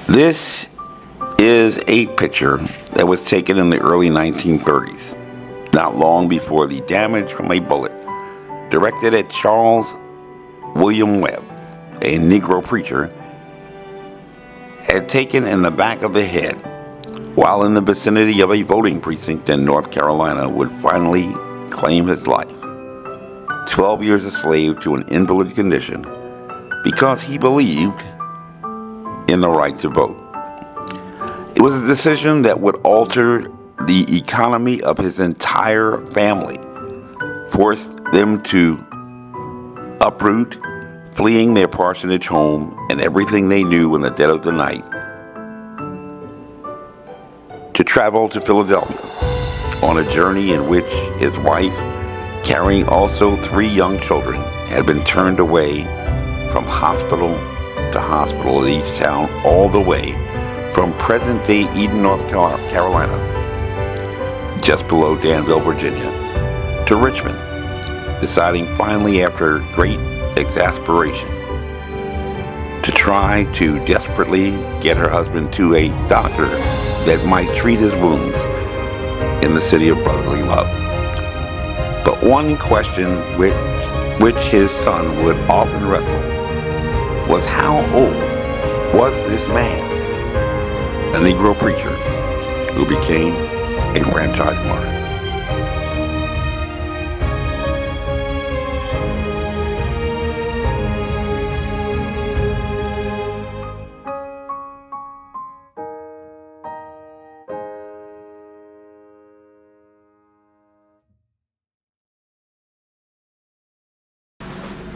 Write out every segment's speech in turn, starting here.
This is a picture that was taken in the early 1930s, not long before the damage from a bullet directed at Charles William Webb, a Negro preacher, had taken in the back of the head while in the vicinity of a voting precinct in North Carolina would finally claim his life. 12 years a slave to an invalid condition because he believed in the right to vote. It was a decision that would alter the economy of his entire family, force them to uproot, fleeing their parsonage home and everything they knew in the dead of the night, to travel to Philadelphia on a journey in which his wife, carrying also 3 young children, had been turned away from hospital to hospital in each town, all the way from present-day Eden, North Carolina, just below Danville, Virginia, to Richmond, deciding finally, after great exasperation, to try to desperately get her husband to a doctor that might treat his wounds in the city of brotherly love. But one question which his son would often wrestle was, how old was this man? A Negro preacher who became a franchise martyr.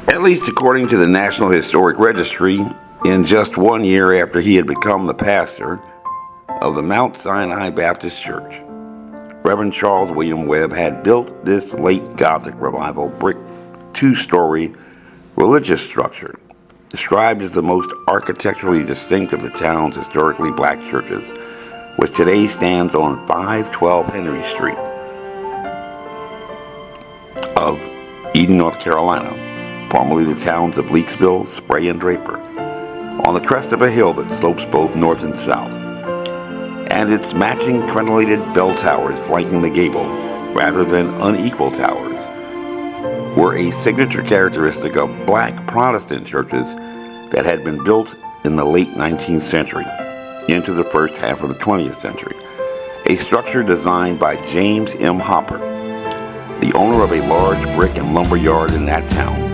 At least according to the National Historic Registry, in just 1 year after he had become the pastor of the Mount Sinai Baptist Church, Reverend Charles William Webb had built this late Gothic revival brick 2-story religious structure, described as the most architecturally distinct of the town's historically black churches, which today stands on 512 Henry Street of Eden, North Carolina, formerly the towns of Leakesville, Spray, and Draper, on the crest of a hill that slopes both north and south, and its matching crenellated bell towers flanking the gable, rather than unequal towers, were a signature characteristic of black Protestant churches that had been built in the late 19th century into the first half of the 20th century, a structure designed by James M. Hopper, the owner of a large brick and lumber yard in that town,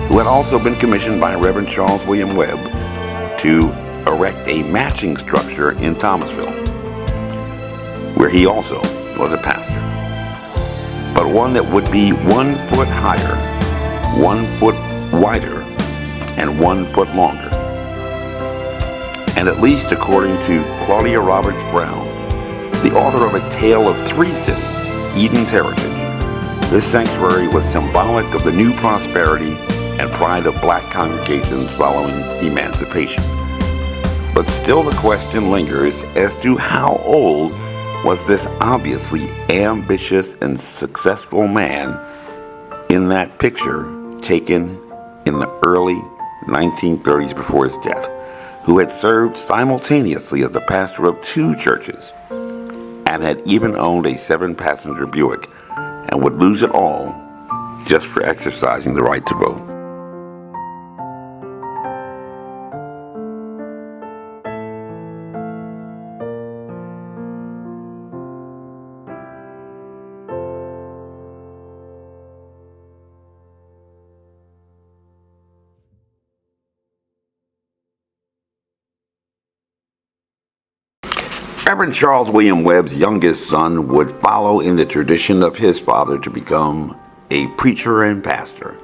who had also been commissioned by Reverend Charles William Webb to erect a matching structure in Thomasville, where he also was a pastor, but one that would be 1 foot higher, 1 foot wider, and 1 foot longer. And at least according to Claudia Roberts Brown, the author of A Tale of 3 Cities, Eden's Heritage, this sanctuary was symbolic of the new prosperity and pride of black congregations following emancipation. But still the question lingers as to how old was this obviously ambitious and successful man in that picture taken in the early 1930s before his death, who had served simultaneously as the pastor of 2 churches and had even owned a 7-passenger Buick and would lose it all just for exercising the right to vote. Reverend Charles William Webb's youngest son would follow in the tradition of his father to become a preacher and pastor,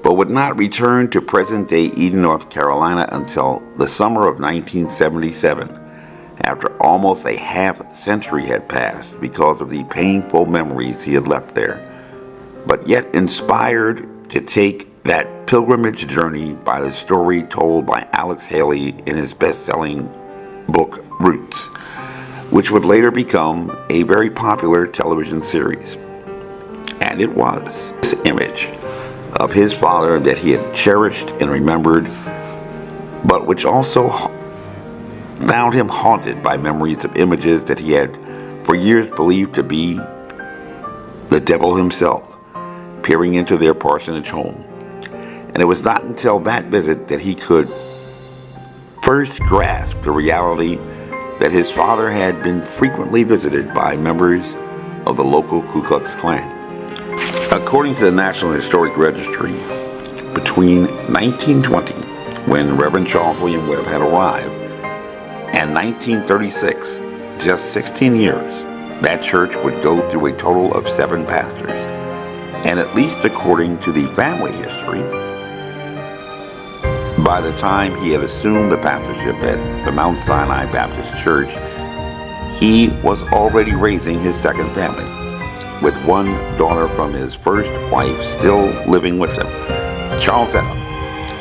but would not return to present-day Eden, North Carolina until the summer of 1977, after almost a half-century had passed because of the painful memories he had left there, but yet inspired to take that pilgrimage journey by the story told by Alex Haley in his best-selling book, Roots, which would later become a very popular television series. And it was this image of his father that he had cherished and remembered, but which also found him haunted by memories of images that he had for years believed to be the devil himself, peering into their parsonage home. And it was not until that visit that he could first grasp the reality that his father had been frequently visited by members of the local Ku Klux Klan. According to the National Historic Registry, between 1920, when Reverend Charles William Webb had arrived, and 1936, just 16 years, that church would go through a total of 7 pastors. And at least according to the family history, by the time he had assumed the pastorship at the Mount Sinai Baptist Church, he was already raising his second family, with one daughter from his first wife still living with him, Charlesetta,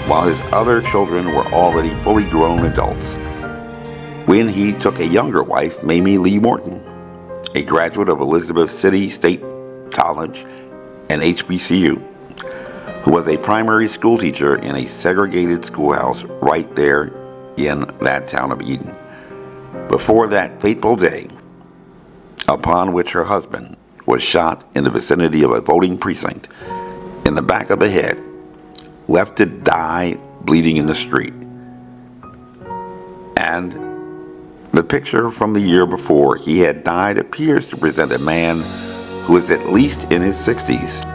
while his other children were already fully grown adults, when he took a younger wife, Mamie Lee Morton, a graduate of Elizabeth City State College and HBCU, who was a primary school teacher in a segregated schoolhouse right there in that town of Eden. Before that fateful day, upon which her husband was shot in the vicinity of a voting precinct in the back of the head, left to die bleeding in the street. And the picture from the year before he had died appears to present a man who is at least in his 60s,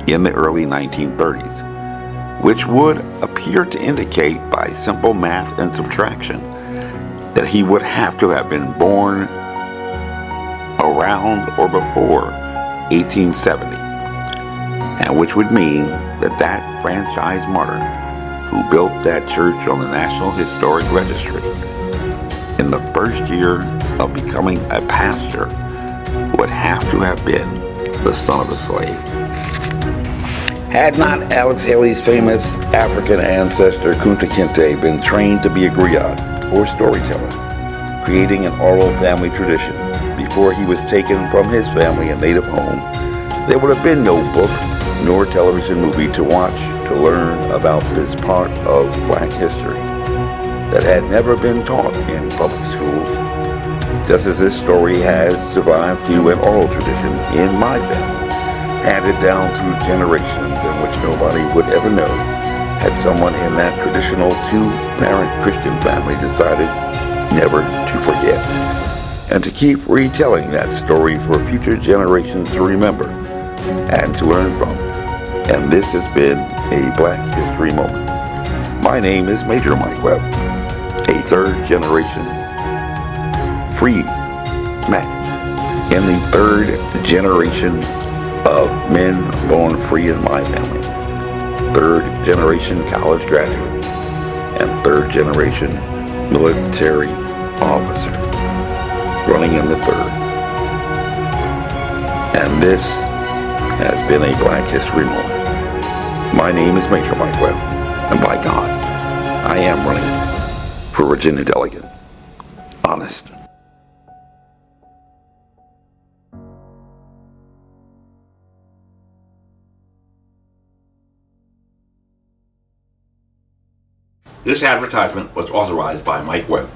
in the early 1930s, which would appear to indicate by simple math and subtraction that he would have to have been born around or before 1870, and which would mean that that franchise martyr who built that church on the National Historic Registry in the first year of becoming a pastor would have to have been the son of a slave. Had not Alex Haley's famous African ancestor Kunta Kinte been trained to be a griot, or storyteller, creating an oral family tradition before he was taken from his family and native home, there would have been no book nor television movie to watch to learn about this part of Black history that had never been taught in public schools, just as this story has survived through an oral tradition in my family, handed down through generations in which nobody would ever know had someone in that traditional 2-parent Christian family decided never to forget, and to keep retelling that story for future generations to remember and to learn from. And this has been a Black History Moment. My name is Major Mike Webb, a 3rd-generation free man in the 3rd generation of men born free in my family, 3rd-generation college graduate, and 3rd-generation military officer, running in the 3rd. And this has been a Black History Moment. My name is Major Mike Webb, and by God, I am running for Virginia Delegate. Honest. This advertisement was authorized by Mike Webb.